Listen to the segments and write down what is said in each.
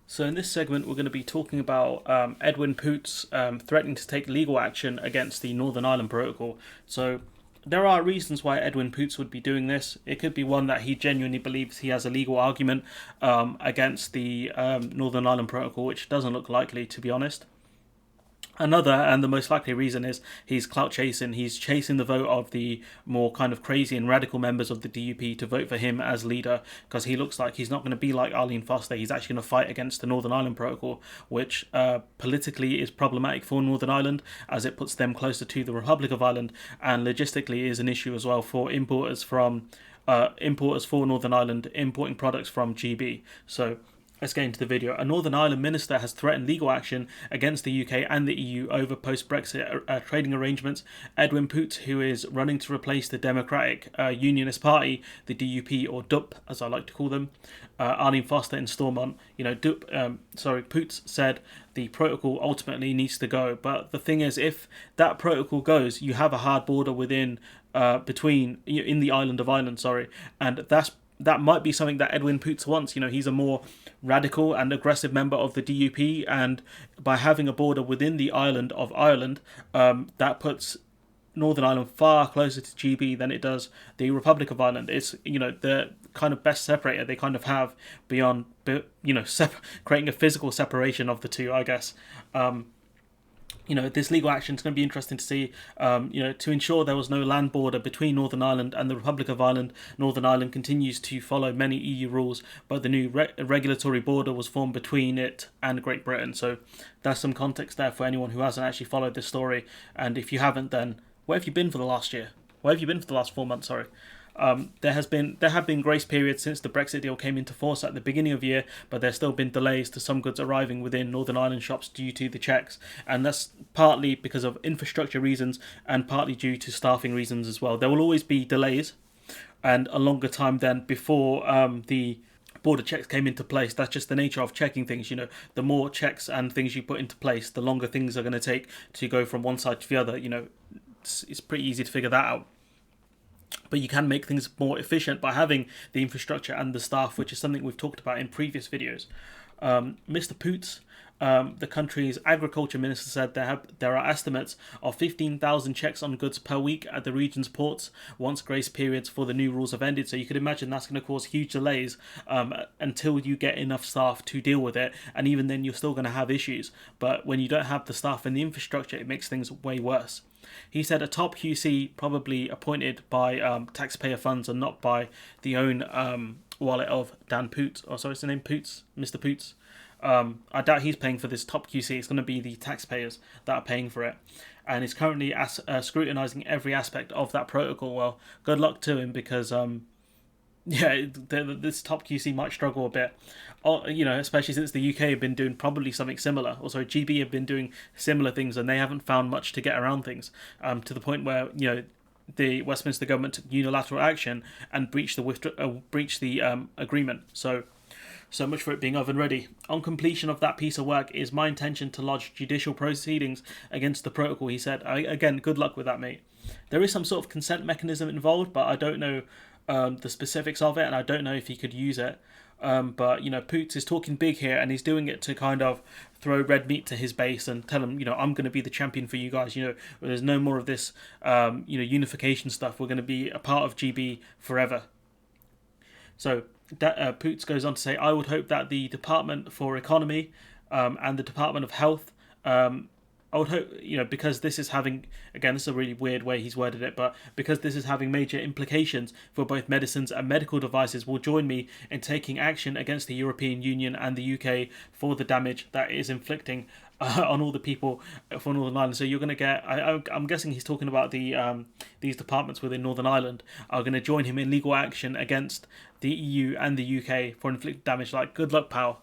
So in this segment, we're going to be talking about Edwin Poots threatening to take legal action against the Northern Ireland Protocol. So there are reasons why Edwin Poots would be doing this. It could be one that he genuinely believes he has a legal argument against the Northern Ireland Protocol, which doesn't look likely, to be honest. Another and the most likely reason is he's clout chasing. He's chasing the vote of the more kind of crazy and radical members of the DUP to vote for him as leader, because he looks like he's not going to be like Arlene Foster. He's actually going to fight against the Northern Ireland Protocol, which politically is problematic for Northern Ireland as it puts them closer to the Republic of Ireland, and logistically is an issue as well for importers for Northern Ireland importing products from GB. So let's get into the video. A Northern Ireland minister has threatened legal action against the UK and the EU over post-Brexit trading arrangements. Edwin Poots, who is running to replace the Democratic Unionist Party, the DUP or DUP, as I like to call them, Arlene Foster in Stormont. Poots said the protocol ultimately needs to go. But the thing is, if that protocol goes, you have a hard border between in the island of Ireland, and that might be something that Edwin Poots wants. He's a more radical and aggressive member of the DUP, and by having a border within the island of Ireland, that puts Northern Ireland far closer to GB than it does the Republic of Ireland. It's the kind of best separator they kind of have beyond creating a physical separation of the two, I guess. This legal action is going to be interesting to see. To ensure there was no land border between Northern Ireland and the Republic of Ireland, Northern Ireland continues to follow many EU rules, but the new regulatory border was formed between it and Great Britain. So that's some context there for anyone who hasn't actually followed this story. And if you haven't, then where have you been for the last year? Where have you been for the last 4 months? There have been grace periods since the Brexit deal came into force at the beginning of the year, but there's still been delays to some goods arriving within Northern Ireland shops due to the checks, and that's partly because of infrastructure reasons and partly due to staffing reasons as well. There will always be delays and a longer time than before the border checks came into place. That's just the nature of checking things. The more checks and things you put into place, the longer things are going to take to go from one side to the other. It's pretty easy to figure that out. But you can make things more efficient by having the infrastructure and the staff, which is something we've talked about in previous videos. Mr. Poots, the country's agriculture minister, said there are estimates of 15,000 checks on goods per week at the region's ports once grace periods for the new rules have ended. So you could imagine that's going to cause huge delays until you get enough staff to deal with it. And even then, you're still going to have issues. But when you don't have the staff and the infrastructure, it makes things way worse. He said a top QC probably appointed by taxpayer funds and not by the own wallet of Dan Poots. Oh, sorry, is the name Poots? Mr. Poots. I doubt he's paying for this top QC. It's going to be the taxpayers that are paying for it. And he's currently scrutinising every aspect of that protocol. Well, good luck to him, because this top QC might struggle a bit. Especially since the UK have been doing probably something similar. Also, GB have been doing similar things, and they haven't found much to get around things. To the point where the Westminster government took unilateral action and breached the agreement. So much for it being oven ready. On completion of that piece of work, it is my intention to lodge judicial proceedings against the protocol, he said. Again, good luck with that, mate. There is some sort of consent mechanism involved, but I don't know the specifics of it, and I don't know if he could use it. But Poots is talking big here, and he's doing it to kind of throw red meat to his base and tell them, I'm going to be the champion for you guys. There's no more of this, unification stuff. We're going to be a part of GB forever. So Poots goes on to say, I would hope that the Department for Economy and the Department of Health, I would hope, because this is having, again, this is a really weird way he's worded it, but because this is having major implications for both medicines and medical devices, will join me in taking action against the European Union and the UK for the damage that is inflicting on all the people for Northern Ireland. So you're going to get, I'm guessing he's talking about these departments within Northern Ireland are going to join him in legal action against the EU and the UK for inflicted damage. Like, good luck, pal.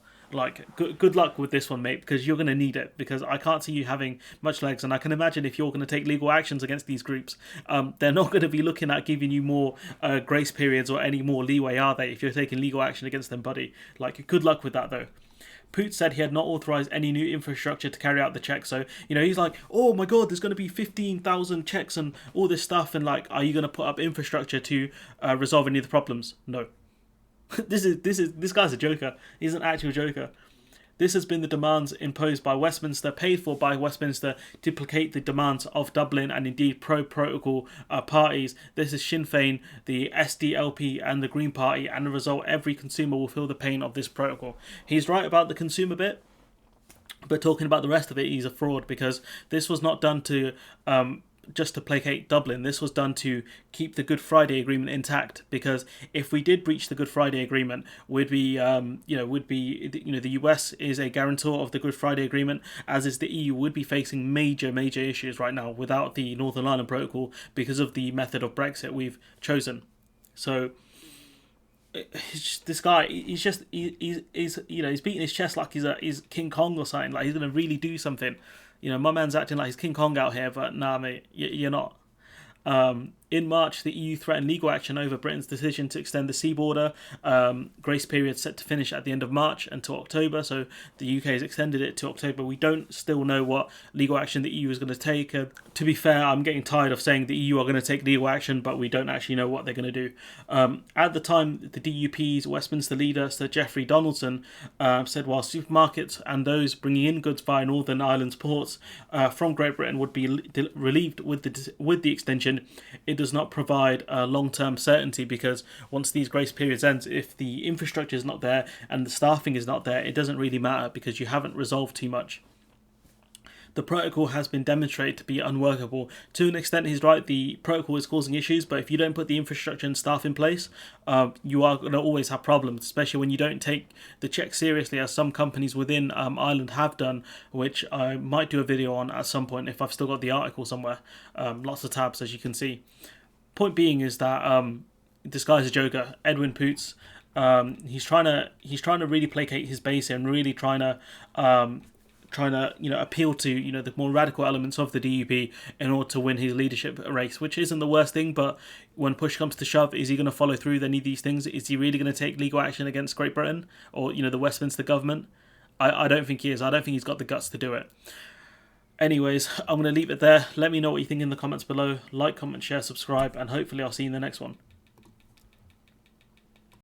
Good luck with this one, mate, because you're going to need it, because I can't see you having much legs. And I can imagine if you're going to take legal actions against these groups, they're not going to be looking at giving you more grace periods or any more leeway, are they, if you're taking legal action against them, buddy? Good luck with that, though. Poots said he had not authorised any new infrastructure to carry out the checks. So, he's like, oh my god, there's going to be 15,000 checks and all this stuff. And are you going to put up infrastructure to resolve any of the problems? No. This guy's a joker. He's an actual joker. This has been the demands imposed by Westminster, paid for by Westminster, to placate the demands of Dublin and indeed pro-protocol parties. This is Sinn Féin, the SDLP and the Green Party, and the result, every consumer will feel the pain of this protocol. He's right about the consumer bit, but talking about the rest of it, he's a fraud, because this was not done to just to placate Dublin. This was done to keep the Good Friday Agreement intact, because if we did breach the Good Friday Agreement, the US is a guarantor of the Good Friday Agreement, as is the EU, would be facing major issues right now without the Northern Ireland Protocol, because of the method of Brexit we've chosen. So this guy, he's beating his chest like he's King Kong or something, like he's gonna really do something. My man's acting like he's King Kong out here, but nah, mate, you're not. In March, the EU threatened legal action over Britain's decision to extend the sea border. Grace period set to finish at the end of March until October, so the UK has extended it to October. We don't still know what legal action the EU is going to take. To be fair, I'm getting tired of saying the EU are going to take legal action, but we don't actually know what they're going to do. At the time, the DUP's Westminster leader, Sir Geoffrey Donaldson, said while supermarkets and those bringing in goods via Northern Ireland's ports from Great Britain would be relieved with the extension, it does not provide long-term certainty, because once these grace periods end, if the infrastructure is not there and the staffing is not there, it doesn't really matter, because you haven't resolved too much. The protocol has been demonstrated to be unworkable. To an extent, he's right, the protocol is causing issues, but if you don't put the infrastructure and staff in place, you are going to always have problems, especially when you don't take the checks seriously, as some companies within Ireland have done, which I might do a video on at some point if I've still got the article somewhere. Lots of tabs, as you can see. Point being is that this guy's a joker, Edwin Poots. He's trying to really placate his base and really trying to appeal to the more radical elements of the DUP in order to win his leadership race, which isn't the worst thing. But when push comes to shove, is he going to follow through with any of these things? Is he really going to take legal action against Great Britain or the Westminster government? I don't think he is. I don't think he's got the guts to do it. Anyways, I'm going to leave it there. Let me know what you think in the comments below. Like, comment, share, subscribe, and hopefully I'll see you in the next one.